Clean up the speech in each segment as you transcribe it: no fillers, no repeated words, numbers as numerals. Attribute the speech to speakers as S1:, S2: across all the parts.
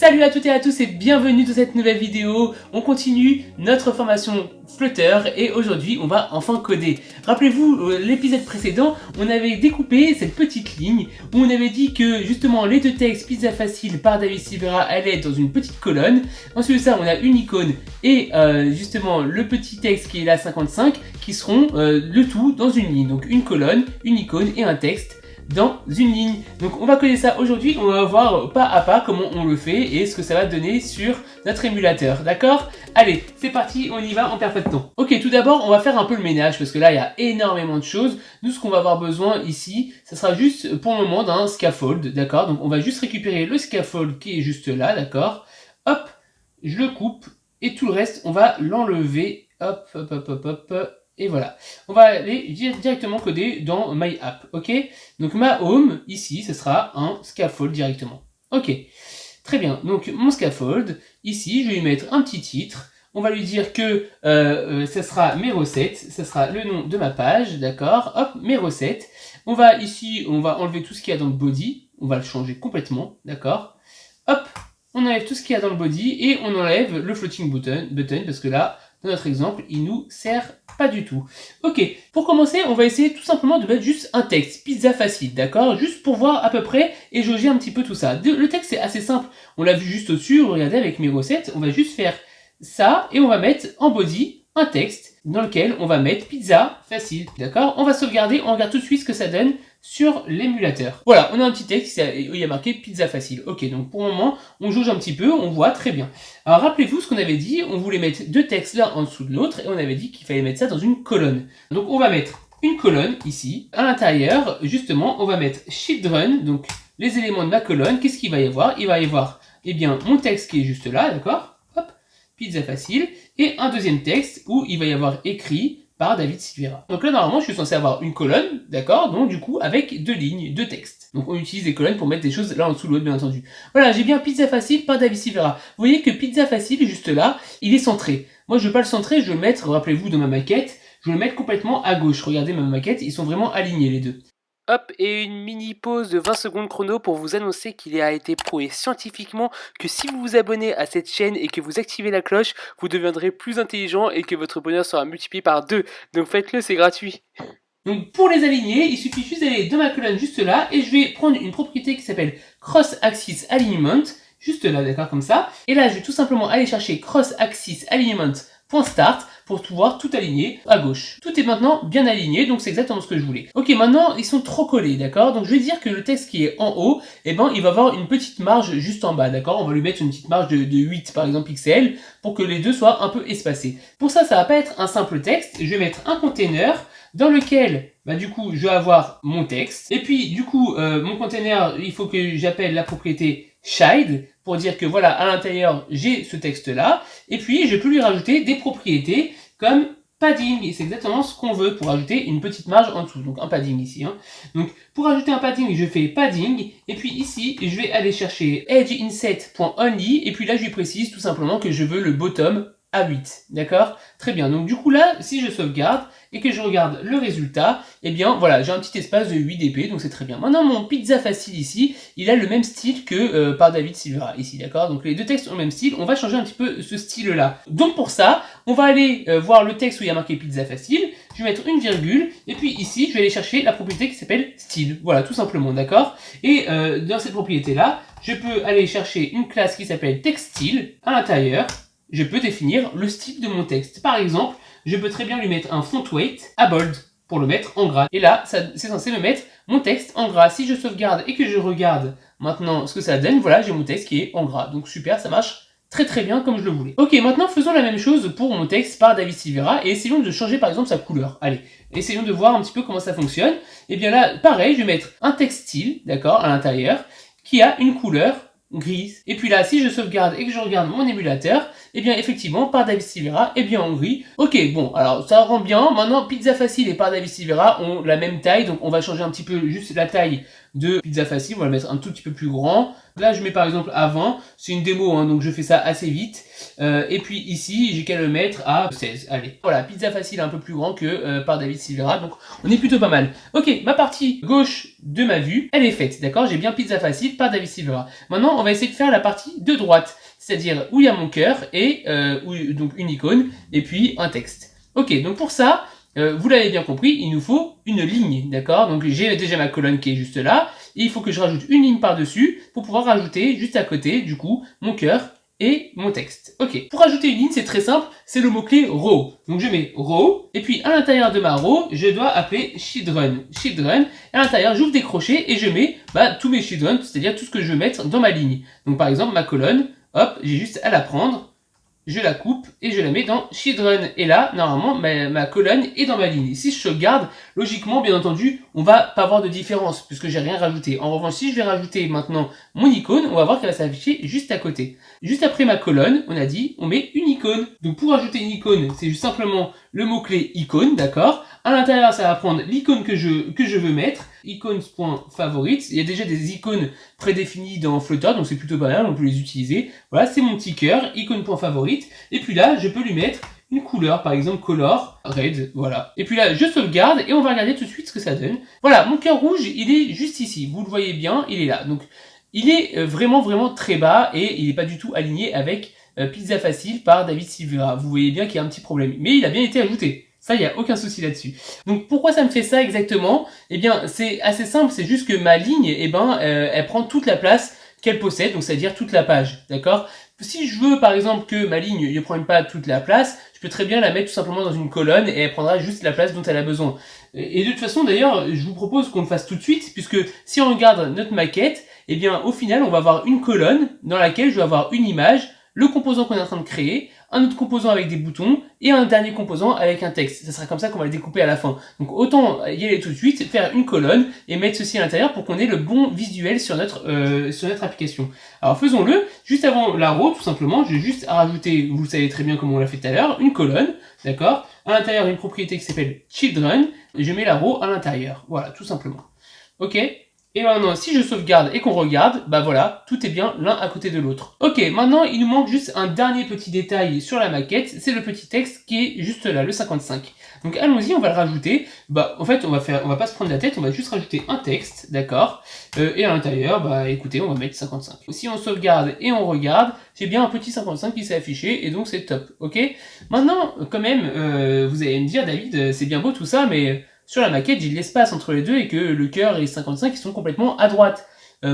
S1: Salut à toutes et à tous et bienvenue dans cette nouvelle vidéo. On continue notre formation Flutter et aujourd'hui on va enfin coder. Rappelez-vous, l'épisode précédent, on avait découpé cette petite ligne où on avait dit que justement les deux textes Pizza Facile par David Silveira allaient être dans une petite colonne. Ensuite de ça, on a une icône et justement le petit texte qui est là 55 qui seront le tout dans une ligne. Donc une colonne, une icône et un texte dans une ligne. Donc on va coder ça aujourd'hui, on va voir pas à pas comment on le fait et ce que ça va donner sur notre émulateur, d'accord? Allez, c'est parti, on y va, on perd pas de temps. Ok, tout d'abord, on va faire un peu le ménage parce que là, il y a énormément de choses. Nous, ce qu'on va avoir besoin ici, ça sera juste pour le moment d'un scaffold, d'accord? Donc on va juste récupérer le scaffold qui est juste là, d'accord? Hop, je le coupe et tout le reste, on va l'enlever. Hop, hop, hop, hop, hop. Et voilà, on va aller directement coder dans My App, ok? Donc ma home, ici, ce sera un scaffold directement. Ok, très bien. Donc mon scaffold, ici, je vais lui mettre un petit titre. On va lui dire que ça sera mes recettes, ça sera le nom de ma page, d'accord? Hop, mes recettes. On va ici, on va enlever tout ce qu'il y a dans le body. On va le changer complètement, d'accord? Hop, on enlève tout ce qu'il y a dans le body et on enlève le floating button parce que là, dans notre exemple, il nous sert pas du tout. Ok, pour commencer, on va essayer tout simplement de mettre juste un texte, Pizza Facile, d'accord? Juste pour voir à peu près et jauger un petit peu tout ça. Le texte est assez simple, on l'a vu juste au-dessus, regardez avec mes recettes, on va juste faire ça et on va mettre en body un texte dans lequel on va mettre Pizza Facile, d'accord? On va sauvegarder, on regarde tout de suite ce que ça donne sur l'émulateur. Voilà, on a un petit texte où il y a marqué Pizza Facile. Ok, donc pour le moment, on jauge un petit peu, on voit très bien. Alors rappelez-vous ce qu'on avait dit, on voulait mettre deux textes l'un en dessous de l'autre et on avait dit qu'il fallait mettre ça dans une colonne. Donc on va mettre une colonne ici. À l'intérieur, justement, on va mettre children, donc les éléments de la colonne. Qu'est-ce qu'il va y avoir? Il va y avoir, eh bien, mon texte qui est juste là, d'accord? Hop, Pizza Facile. Et un deuxième texte où il va y avoir écrit par David Silveira. Donc là, normalement, je suis censé avoir une colonne, d'accord? Donc, du coup, avec deux lignes, deux textes. Donc, on utilise des colonnes pour mettre des choses l'un en dessous de l'autre, bien entendu. Voilà, j'ai bien Pizza Facile par David Silveira. Vous voyez que Pizza Facile, juste là, il est centré. Moi, je veux pas le centrer, je veux le mettre, rappelez-vous, dans ma maquette, je veux le mettre complètement à gauche. Regardez ma maquette, ils sont vraiment alignés, les deux. Hop, et une mini pause de 20 secondes chrono pour vous annoncer qu'il a été prouvé scientifiquement que si vous vous abonnez à cette chaîne et que vous activez la cloche, vous deviendrez plus intelligent et que votre bonheur sera multiplié par 2. Donc faites-le, c'est gratuit. Donc pour les aligner, il suffit juste d'aller dans ma colonne juste là et je vais prendre une propriété qui s'appelle Cross Axis Alignment, juste là, d'accord, comme ça. Et là, je vais tout simplement aller chercher Cross Axis Alignment.start pour pouvoir tout aligner à gauche. Tout est maintenant bien aligné, donc c'est exactement ce que je voulais. Ok, maintenant, ils sont trop collés, d'accord? Donc je vais dire que le texte qui est en haut, eh ben, il va avoir une petite marge juste en bas, d'accord? On va lui mettre une petite marge de 8, par exemple, pixels, pour que les deux soient un peu espacés. Pour ça, ça va pas être un simple texte. Je vais mettre un container dans lequel, bah, du coup, je vais avoir mon texte. Et puis, du coup, mon container, il faut que j'appelle la propriété child pour dire que voilà, à l'intérieur, j'ai ce texte-là. Et puis, je peux lui rajouter des propriétés comme padding. Et c'est exactement ce qu'on veut pour ajouter une petite marge en dessous. Donc, un padding ici. Hein. Donc, pour ajouter un padding, je fais padding. Et puis ici, je vais aller chercher edgeinset.only. Et puis là, je lui précise tout simplement que je veux le bottom à 8, d'accord? Très bien, donc du coup là, si je sauvegarde et que je regarde le résultat, eh bien voilà, j'ai un petit espace de 8 dp, donc c'est très bien. Maintenant, mon Pizza Facile ici, il a le même style que par David Silveira ici, d'accord? Donc les deux textes ont le même style, on va changer un petit peu ce style-là. Donc pour ça, on va aller voir le texte où il y a marqué Pizza Facile, je vais mettre une virgule, et puis ici, je vais aller chercher la propriété qui s'appelle style, voilà, tout simplement, d'accord? Et dans cette propriété-là, je peux aller chercher une classe qui s'appelle textile à l'intérieur, je peux définir le style de mon texte. Par exemple, je peux très bien lui mettre un font weight à bold pour le mettre en gras. Et là, c'est censé me mettre mon texte en gras. Si je sauvegarde et que je regarde maintenant ce que ça donne, voilà, j'ai mon texte qui est en gras. Donc super, ça marche très très bien comme je le voulais. Ok, maintenant faisons la même chose pour mon texte par David Silveira et essayons de changer par exemple sa couleur. Allez, essayons de voir un petit peu comment ça fonctionne. Et bien là, pareil, je vais mettre un texte style, d'accord, à l'intérieur, qui a une couleur grise. Et puis là, si je sauvegarde et que je regarde mon émulateur, eh bien effectivement, par David Silveira, eh bien en gris. Ok, bon, alors ça rend bien. Maintenant, Pizza Facile et par David Silveira ont la même taille, donc on va changer un petit peu juste la taille de Pizza Facile, on va le mettre un tout petit peu plus grand. Là je mets par exemple à 20, c'est une démo hein, donc je fais ça assez vite. Et puis ici j'ai qu'à le mettre à 16, allez. Voilà, Pizza Facile un peu plus grand que par David Silvera, donc on est plutôt pas mal. Ok, ma partie gauche de ma vue, elle est faite, d'accord? J'ai bien Pizza Facile par David Silvera. Maintenant on va essayer de faire la partie de droite, c'est-à-dire où il y a mon cœur et donc une icône et puis un texte. Ok, donc pour ça, vous l'avez bien compris, il nous faut une ligne, d'accord? Donc j'ai déjà ma colonne qui est juste là, et il faut que je rajoute une ligne par-dessus pour pouvoir rajouter juste à côté, du coup, mon cœur et mon texte. Ok, pour rajouter une ligne, c'est très simple, c'est le mot-clé row. Donc je mets row, et puis à l'intérieur de ma row, je dois appeler children. Children, et à l'intérieur, j'ouvre des crochets et je mets tous mes children, c'est-à-dire tout ce que je veux mettre dans ma ligne. Donc par exemple, ma colonne, hop, j'ai juste à la prendre, je la coupe et je la mets dans Children. Et là, normalement, ma colonne est dans ma ligne. Si je sauvegarde, logiquement, bien entendu, on va pas avoir de différence puisque j'ai rien rajouté. En revanche, si je vais rajouter maintenant mon icône, on va voir qu'elle va s'afficher juste à côté. Juste après ma colonne, on a dit, on met une icône. Donc pour ajouter une icône, c'est juste simplement le mot-clé icône, d'accord? À l'intérieur, ça va prendre l'icône que je veux mettre. Icons.favorites. Il y a déjà des icônes prédéfinies dans Flutter, donc c'est plutôt pas mal, on peut les utiliser. Voilà, c'est mon petit cœur, icône.favorite. Et puis là, je peux lui mettre une couleur, par exemple color red, voilà. Et puis là, je sauvegarde et on va regarder tout de suite ce que ça donne. Voilà, mon cœur rouge, il est juste ici. Vous le voyez bien, il est là. Donc, il est vraiment très bas et il n'est pas du tout aligné avec Pizza Facile par David Silvera. Vous voyez bien qu'il y a un petit problème. Mais il a bien été ajouté. Ça, il n'y a aucun souci là-dessus. Donc, pourquoi ça me fait ça exactement? Eh bien, c'est assez simple, c'est juste que ma ligne, elle prend toute la place qu'elle possède, donc c'est-à-dire toute la page, d'accord? Si je veux, par exemple, que ma ligne ne prenne pas toute la place, je peux très bien la mettre tout simplement dans une colonne et elle prendra juste la place dont elle a besoin. Et de toute façon, d'ailleurs, je vous propose qu'on le fasse tout de suite, puisque si on regarde notre maquette, eh bien, au final, on va avoir une colonne dans laquelle je vais avoir une image, le composant qu'on est en train de créer, un autre composant avec des boutons et un dernier composant avec un texte. Ça sera comme ça qu'on va le découper à la fin. Donc autant y aller tout de suite, faire une colonne et mettre ceci à l'intérieur pour qu'on ait le bon visuel sur notre application. Alors faisons-le. Juste avant la row, tout simplement, je vais juste rajouter, vous savez très bien comment on l'a fait tout à l'heure, une colonne, d'accord? À l'intérieur, une propriété qui s'appelle children, et je mets la row à l'intérieur. Voilà, tout simplement. Ok? Et maintenant, si je sauvegarde et qu'on regarde, bah voilà, tout est bien l'un à côté de l'autre. Ok, maintenant, il nous manque juste un dernier petit détail sur la maquette, c'est le petit texte qui est juste là, le 55. Donc allons-y, on va le rajouter. Bah, en fait, on va pas se prendre la tête, on va juste rajouter un texte, d'accord? Et à l'intérieur, bah écoutez, on va mettre 55. Si on sauvegarde et on regarde, j'ai bien un petit 55 qui s'est affiché, et donc c'est top, ok? Maintenant, quand même, vous allez me dire, David, c'est bien beau tout ça, mais sur la maquette, j'ai de l'espace entre les deux et que le cœur et 55 ils sont complètement à droite.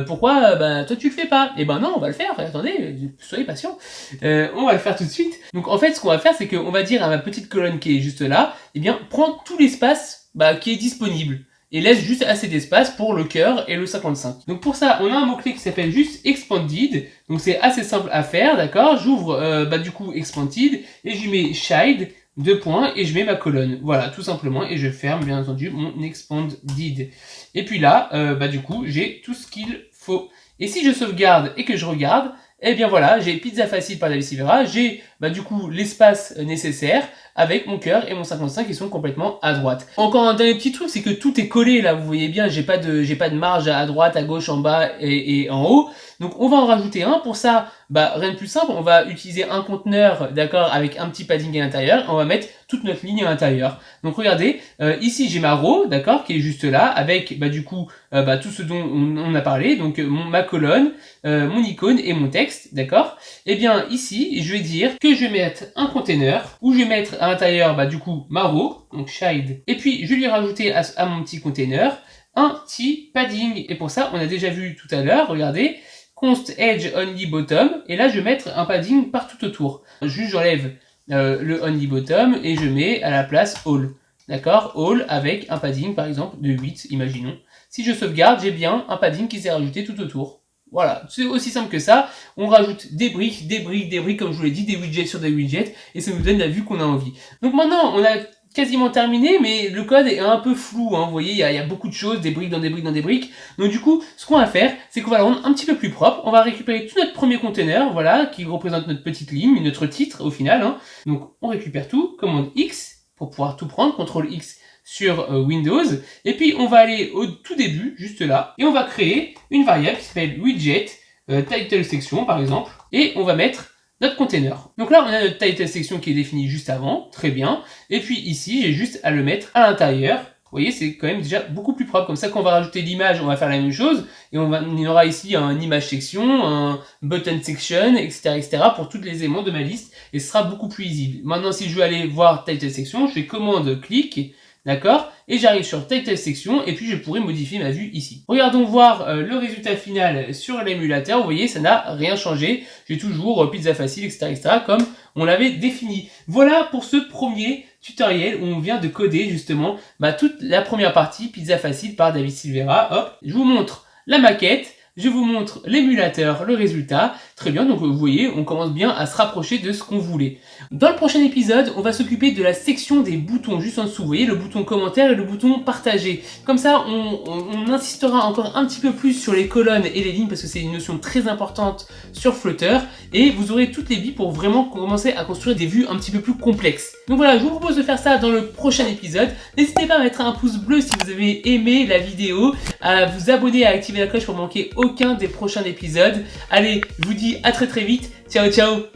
S1: Pourquoi bah toi tu le fais pas? Eh ben non, on va le faire, attendez, soyez patient. On va le faire tout de suite. Donc en fait, ce qu'on va faire, c'est qu'on va dire à ma petite colonne qui est juste là, eh bien, prends tout l'espace qui est disponible et laisse juste assez d'espace pour le cœur et le 55. Donc pour ça, on a un mot-clé qui s'appelle juste expanded. Donc c'est assez simple à faire, d'accord? J'ouvre du coup expanded et je mets child, deux points, et je mets ma colonne. Voilà, tout simplement, et je ferme, bien entendu, mon expanded. Et puis là, du coup, j'ai tout ce qu'il faut. Et si je sauvegarde et que je regarde, eh bien voilà, j'ai Pizza Facile par David Silvera, j'ai du coup l'espace nécessaire avec mon cœur et mon 55 qui sont complètement à droite. Encore un dernier petit truc, c'est que tout est collé là, vous voyez bien, j'ai pas de marge à droite, à gauche, en bas et en haut. Donc on va en rajouter un. Pour ça, rien de plus simple, on va utiliser un conteneur, d'accord, avec un petit padding à l'intérieur, on va mettre toute notre ligne à l'intérieur. Donc regardez, ici j'ai ma row, d'accord, qui est juste là, avec du coup tout ce dont on a parlé, donc ma colonne, mon icône et mon texte, d'accord. Et bien ici, je vais dire que je vais mettre un container, où je vais mettre à l'intérieur du coup ma row, donc child, et puis je vais lui rajouter à mon petit container un petit padding. Et pour ça, on a déjà vu tout à l'heure, regardez, const edge only bottom, et là je vais mettre un padding partout autour. Juste j'enlève le only bottom et je mets à la place all. D'accord? All avec un padding par exemple de 8, imaginons. Si je sauvegarde, j'ai bien un padding qui s'est rajouté tout autour. Voilà, c'est aussi simple que ça. On rajoute des briques, comme je vous l'ai dit, des widgets sur des widgets, et ça nous donne la vue qu'on a envie. Donc maintenant, on a quasiment terminé, mais le code est un peu flou, hein. Vous voyez, il y a beaucoup de choses, des briques dans des briques dans des briques. Donc du coup, ce qu'on va faire, c'est qu'on va le rendre un petit peu plus propre. On va récupérer tout notre premier container, voilà, qui représente notre petite ligne, notre titre au final, hein. Donc on récupère tout, commande X, pour pouvoir tout prendre, CTRL X, sur Windows. Et puis on va aller au tout début, juste là, et on va créer une variable qui s'appelle widget title section par exemple, et on va mettre notre container. Donc là on a notre title section qui est défini juste avant, très bien, et puis ici j'ai juste à le mettre à l'intérieur. Vous voyez, c'est quand même déjà beaucoup plus propre. Comme ça, quand on va rajouter l'image, on va faire la même chose. Et il y aura ici un image section, un button section, etc. pour tous les éléments de ma liste. Et ce sera beaucoup plus lisible. Maintenant, si je veux aller voir title section, je fais commande clic, d'accord? Et j'arrive sur title section et puis je pourrais modifier ma vue ici. Regardons voir le résultat final sur l'émulateur. Vous voyez, ça n'a rien changé. J'ai toujours pizza facile, etc. comme on l'avait défini. Voilà pour ce premier tutoriel où on vient de coder justement toute la première partie Pizza Facile par David Silveira. Hop, je vous montre la maquette, je vous montre l'émulateur, le résultat. Très bien, donc vous voyez, on commence bien à se rapprocher de ce qu'on voulait. Dans le prochain épisode, on va s'occuper de la section des boutons juste en dessous. Vous voyez, le bouton commentaire et le bouton partager. Comme ça, on insistera encore un petit peu plus sur les colonnes et les lignes parce que c'est une notion très importante sur Flutter. Et vous aurez toutes les billes pour vraiment commencer à construire des vues un petit peu plus complexes. Donc voilà, je vous propose de faire ça dans le prochain épisode. N'hésitez pas à mettre un pouce bleu si vous avez aimé la vidéo, à vous abonner et à activer la cloche pour manquer aucun des prochains épisodes. Allez, je vous dis à très vite. Ciao, ciao!